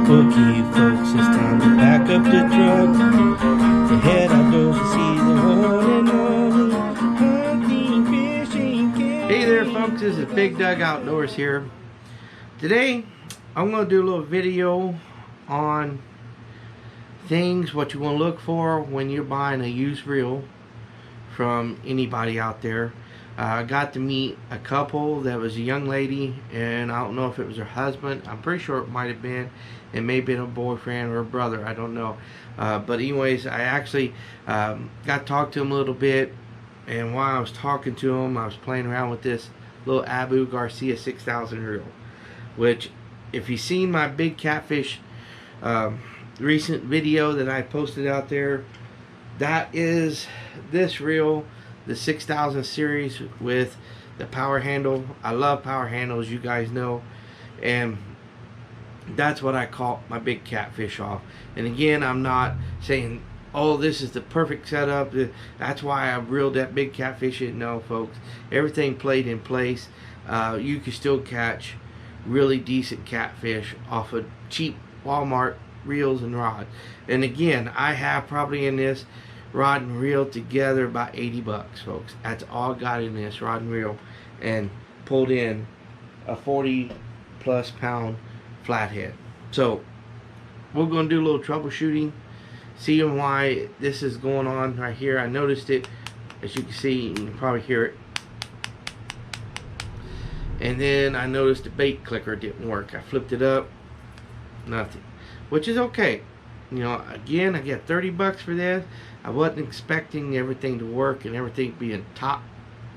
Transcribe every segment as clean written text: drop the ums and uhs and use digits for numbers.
Okay, folks, it's time to pack up the truck to head outdoors to see the one and only hunting, fishing, camping. Hey there, folks, this is Big Doug Outdoors here. Today, I'm going to do a little video on things, what you want to look for when you're buying a used reel from anybody out there. I got to meet a couple that was a young lady, and I don't know if it was her husband. I'm pretty sure it might have been. It may have been a boyfriend or a brother. I don't know. But anyways, I actually got to talk to him a little bit. And while I was talking to him, I was playing around with this little Abu Garcia 6000 reel. Which, if you've seen my big catfish recent video that I posted out there, that is this reel, the 6000 series with the power handle. I love power handles, you guys know, and that's what I caught my big catfish off. And again, I'm not saying, oh, this is the perfect setup, that's why I reeled that big catfish in. No, folks, everything played in place. You can still catch really decent catfish off of cheap Walmart reels and rods. And again, I have probably in this rod and reel together about 80 bucks, folks. That's all I got in this rod and reel, and pulled in a 40 plus pound flathead. So we're going to do a little troubleshooting, seeing why this is going on right here. I noticed it, as you can see, you can probably hear it. And then I noticed the bait clicker didn't work. I flipped it up, nothing, which is okay. You know, again, I get 30 bucks for this. I wasn't expecting everything to work and everything be in top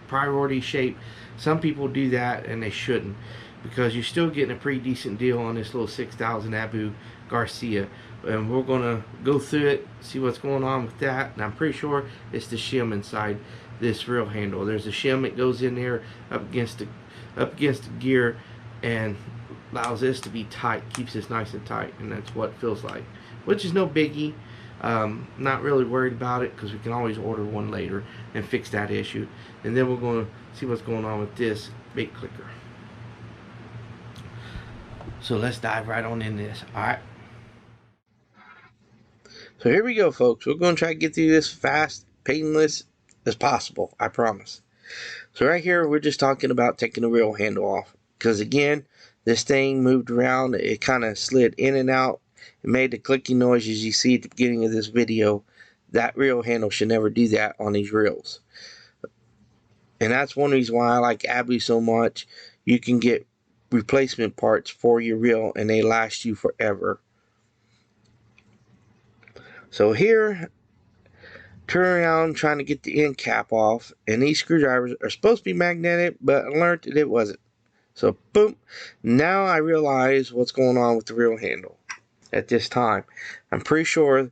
priority shape. Some people do that, and they shouldn't, because you're still getting a pretty decent deal on this little 6000 Abu Garcia. And we're gonna go through it, see what's going on with that. And I'm pretty sure it's the shim inside this reel handle. There's a shim that goes in there up against the gear and allows this to be tight, keeps this nice and tight, and that's what it feels like, which is no biggie. Not really worried about it, because we can always order one later and fix that issue. And then we're going to see what's going on with this bait clicker. So let's dive right on in this. Alright, so here we go, folks. We're going to try to get through this fast, painless as possible, I promise. So right here, we're just talking about taking the reel handle off, because again, this thing moved around. It kind of slid in and out. It made the clicking noise as you see at the beginning of this video. That reel handle should never do that on these reels. And that's one reason why I like Abu so much. You can get replacement parts for your reel, and they last you forever. So here, turn around trying to get the end cap off, and these screwdrivers are supposed to be magnetic, but I learned that it wasn't. So boom, now I realize what's going on with the reel handle at this time. I'm pretty sure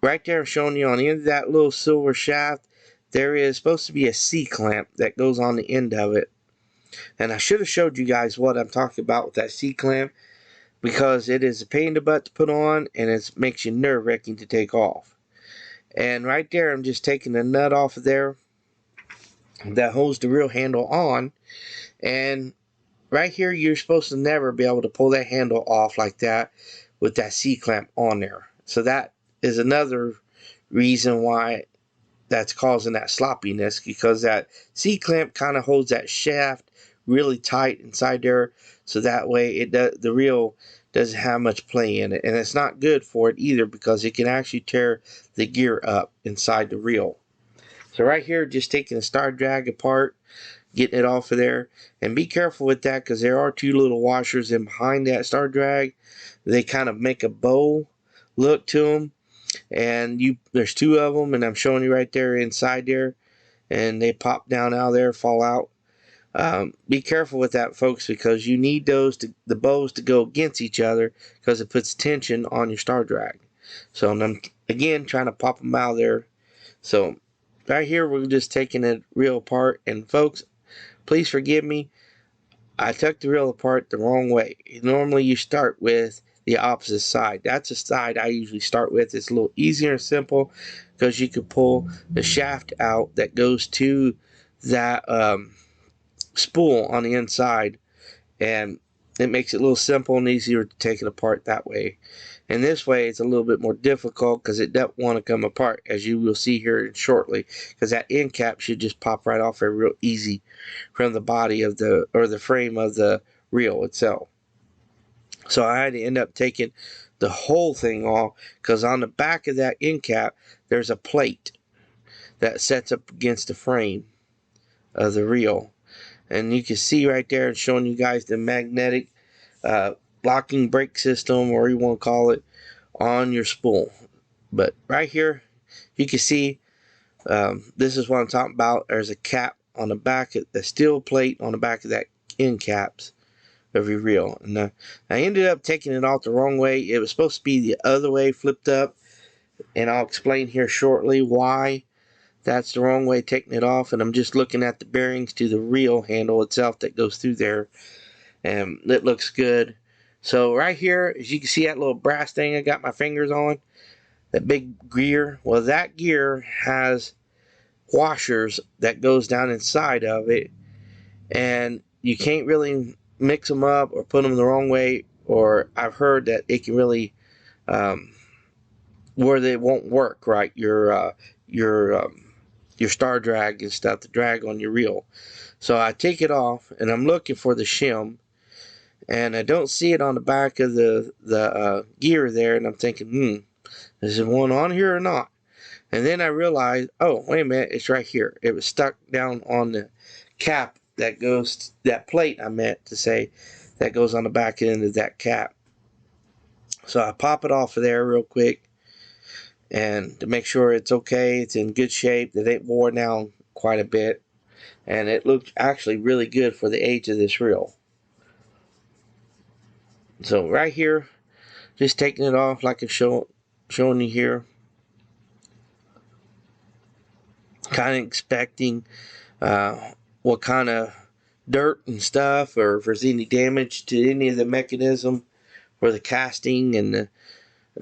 right there I'm showing you on the end of that little silver shaft, there is supposed to be a C-clamp that goes on the end of it. And I should have showed you guys what I'm talking about with that C-clamp, because it is a pain in the butt to put on, and it makes you nerve-wracking to take off. And right there, I'm just taking the nut off of there that holds the reel handle on. And right here, you're supposed to never be able to pull that handle off like that with that C-clamp on there. So that is another reason why that's causing that sloppiness, because that C-clamp kind of holds that shaft really tight inside there, so that way the reel doesn't have much play in it. And it's not good for it either, because it can actually tear the gear up inside the reel. So right here, just taking the star drag apart, getting it off of there. And be careful with that, because there are two little washers in behind that star drag. They kind of make a bow look to them, and there's two of them, and I'm showing you right there inside there, and they pop down out of there, fall out. Be careful with that, folks, because you need the bows to go against each other, because it puts tension on your star drag. So I'm again trying to pop them out of there. So right here, we're just taking it reel apart, and folks, please forgive me, I took the reel apart the wrong way. Normally you start with the opposite side. That's the side I usually start with. It's a little easier and simple, because you can pull the shaft out that goes to that spool on the inside, and It makes it a little simple and easier to take it apart that way. And this way it's a little bit more difficult because it doesn't want to come apart, as you will see here shortly, because that end cap should just pop right off there real easy from the body of the, or the frame of the reel itself. So I had to end up taking the whole thing off, because on the back of that end cap there's a plate that sets up against the frame of the reel, and you can see right there it's showing you guys the magnetic locking brake system, or you want to call it, on your spool. But right here you can see this is what I'm talking about. There's a cap on the back, the steel plate on the back of that end caps of your reel. And I ended up taking it off the wrong way. It was supposed to be the other way, flipped up, and I'll explain here shortly why that's the wrong way, taking it off. And I'm just looking at the bearings to the reel handle itself that goes through there, and it looks good. So right here, as you can see, that little brass thing I got my fingers on, that big gear, well, that gear has washers that goes down inside of it, and you can't really mix them up or put them the wrong way, or I've heard that it can really where they won't work right, your star drag and stuff, the drag on your reel. So I take it off and I'm looking for the shim, and I don't see it on the back of the gear there, and I'm thinking, is there one on here or not? And then I realized, oh, wait a minute, it's right here. It was stuck down on the cap that goes, that plate I meant to say, that goes on the back end of that cap. So I pop it off of there real quick, and to make sure it's okay, it's in good shape, that it wore down quite a bit, and it looked actually really good for the age of this reel. So right here, just taking it off like I'm showing you here. Kind of expecting what kind of dirt and stuff, or if there's any damage to any of the mechanism or the casting and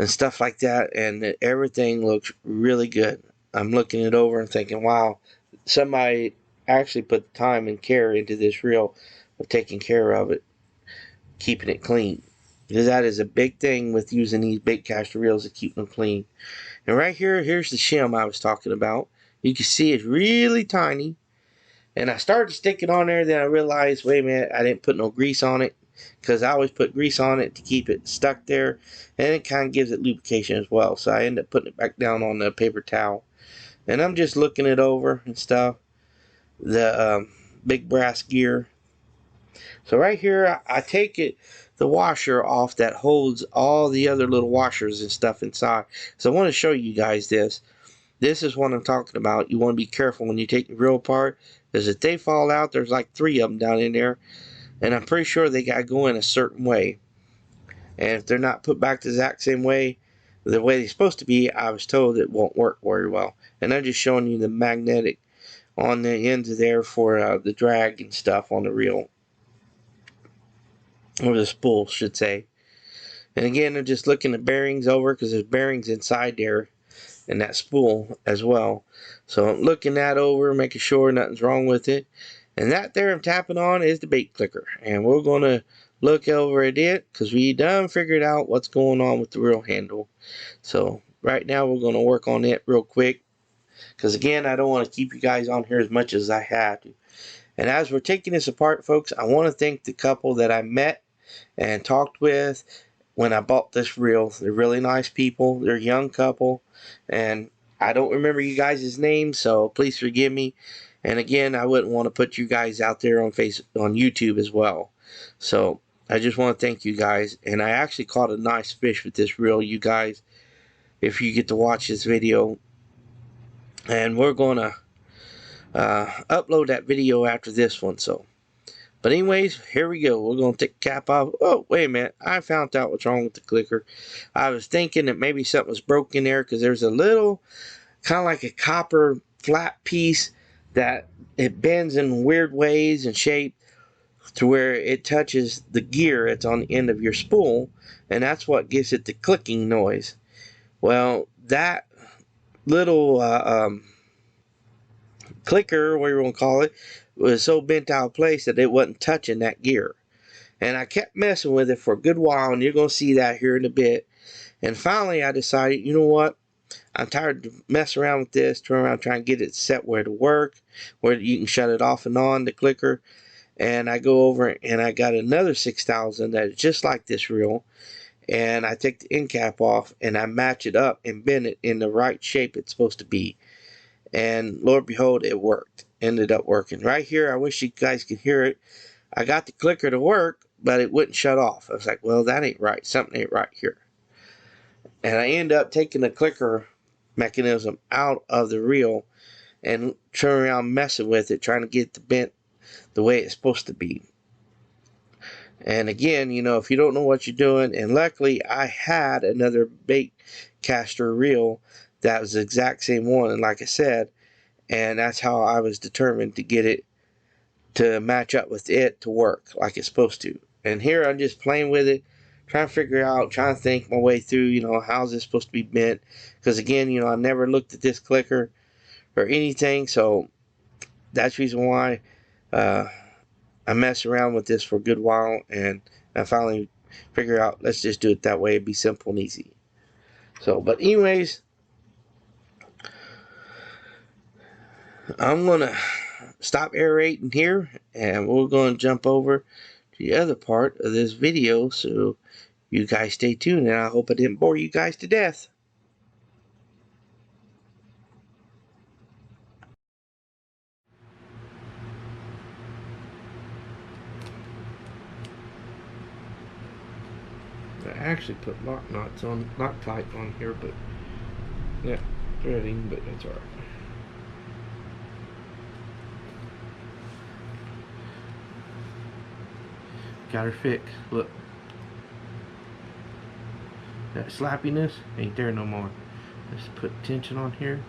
stuff like that, and everything looks really good. I'm looking it over and thinking, wow, somebody actually put time and care into this reel of taking care of it, keeping it clean, because that is a big thing with using these baitcaster reels, to keep them clean. And right here, here's the shim I was talking about. You can see it's really tiny, and I started sticking on there, then I realized, wait a minute, I didn't put no grease on it, because I always put grease on it to keep it stuck there, and it kind of gives it lubrication as well. So I ended up putting it back down on the paper towel, and I'm just looking it over and stuff, the big brass gear. So right here, I take the washer off that holds all the other little washers and stuff inside. So I want to show you guys this. This is what I'm talking about. You want to be careful when you take the reel apart, because if they fall out, there's like 3 of them down in there, and I'm pretty sure they got to go in a certain way. And if they're not put back the exact same way, the way they're supposed to be, I was told it won't work very well. And I'm just showing you the magnetic on the ends of there for the drag and stuff on the reel, or the spool, should say. And again, I'm just looking the bearings over, because there's bearings inside there and that spool as well. So I'm looking that over, making sure nothing's wrong with it. And that there I'm tapping on is the bait clicker, and we're going to look over at it, because we done figured out what's going on with the reel handle. So right now we're going to work on it real quick, because again, I don't want to keep you guys on here as much as I have to. And as we're taking this apart, folks, I want to thank the couple that I met and talked with when I bought this reel. They're really nice people. They're a young couple, and I don't remember you guys' names, so please forgive me. And again, I wouldn't want to put you guys out there on YouTube as well. So I just want to thank you guys. And I actually caught a nice fish with this reel, you guys, if you get to watch this video. And we're going to upload that video after this one. So, but anyways, here we go. We're going to take the cap off. Oh, wait a minute. I found out what's wrong with the clicker. I was thinking that maybe something was broken there, because there's a little, kind of like a copper flat piece that it bends in weird ways and shape to where it touches the gear. It's on the end of your spool, and that's what gives it the clicking noise. Well, that little clicker, whatever you want to call it, was so bent out of place that it wasn't touching that gear. And I kept messing with it for a good while, and you're going to see that here in a bit. And finally I decided, you know what? I'm tired of messing around with this, turn around trying to get it set where to work, where you can shut it off and on, the clicker. And I go over and I got another 6000 that is just like this reel. And I take the end cap off and I match it up and bend it in the right shape it's supposed to be. And Lord behold, it worked. Ended up working. Right here, I wish you guys could hear it. I got the clicker to work, but it wouldn't shut off. I was like, well, that ain't right. Something ain't right here. And I end up taking the clicker mechanism out of the reel and turn around messing with it, trying to get the bent the way it's supposed to be. And again, you know, if you don't know what you're doing, and luckily I had another bait caster reel that was the exact same one, and like I said, and that's how I was determined to get it to match up with it to work like it's supposed to. And here I'm just playing with it, trying to figure out, trying to think my way through, you know, how's this supposed to be bent, because again, you know, I never looked at this clicker or anything, so that's the reason why I messed around with this for a good while, and I finally figured out, let's just do it that way. It'd be simple and easy. So, but anyways, I'm gonna stop aerating here, and we're gonna jump over to the other part of this video, so you guys stay tuned, and I hope I didn't bore you guys to death. I actually put lock nuts on, Loctite on here, but yeah, threading, but that's alright. Got her fixed. Look, that slappiness ain't there no more. Let's put tension on here.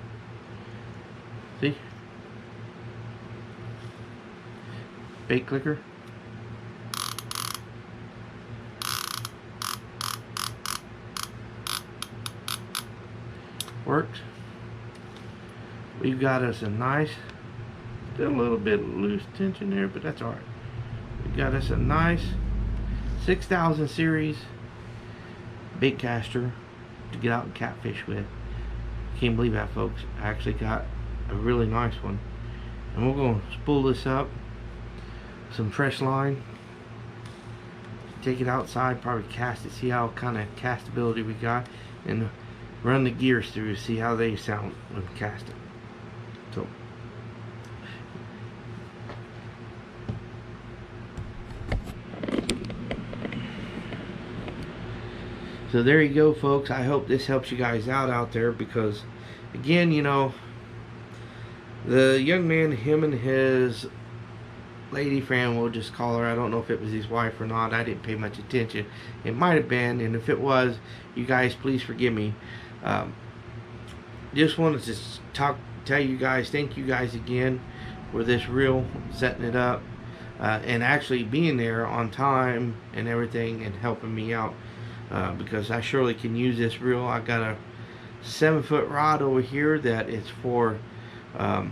See? Bait clicker. Works. We've got us a nice, still a little bit loose tension there, but that's alright. We've got us a nice 6000 series bait caster to get out and catfish with. Can't believe that, folks. I actually got a really nice one. And we're going to spool this up, some fresh line, take it outside, probably cast it, see how kind of castability we got, and run the gears through, see how they sound when casting. So there you go, folks. I hope this helps you guys out there, because again, you know, the young man, him and his lady friend, we'll just call her, I don't know if it was his wife or not, I didn't pay much attention. It might have been, and if it was, you guys please forgive me. Just wanted to tell you guys, thank you guys again for this reel, setting it up, and actually being there on time and everything, and helping me out, because I surely can use this reel. I got a 7-foot rod over here that is for I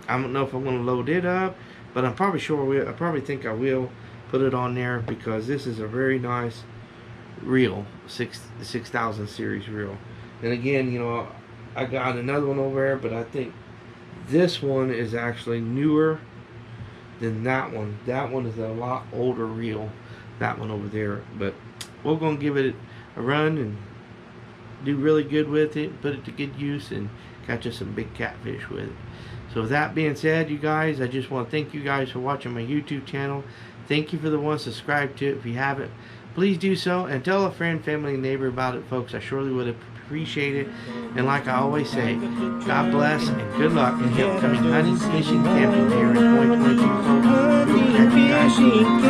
don't know if I'm going to load it up, but I'm probably sure I probably think I will put it on there, because this is a very nice reel, 6000 series reel. And again, you know, I got another one over there, but I think this one is actually newer than that one. That one is a lot older reel, that one over there. But we're going to give it a run and do really good with it, put it to good use, and catch us some big catfish with it. So with that being said, you guys, I just want to thank you guys for watching my YouTube channel. Thank you for the ones subscribed to it. If you haven't, please do so, and tell a friend, family, and neighbor about it, folks. I surely would appreciate it. And like I always say, God bless and good luck in the upcoming hunting, fishing, camping here in 2022, folks. We'll catch you guys soon.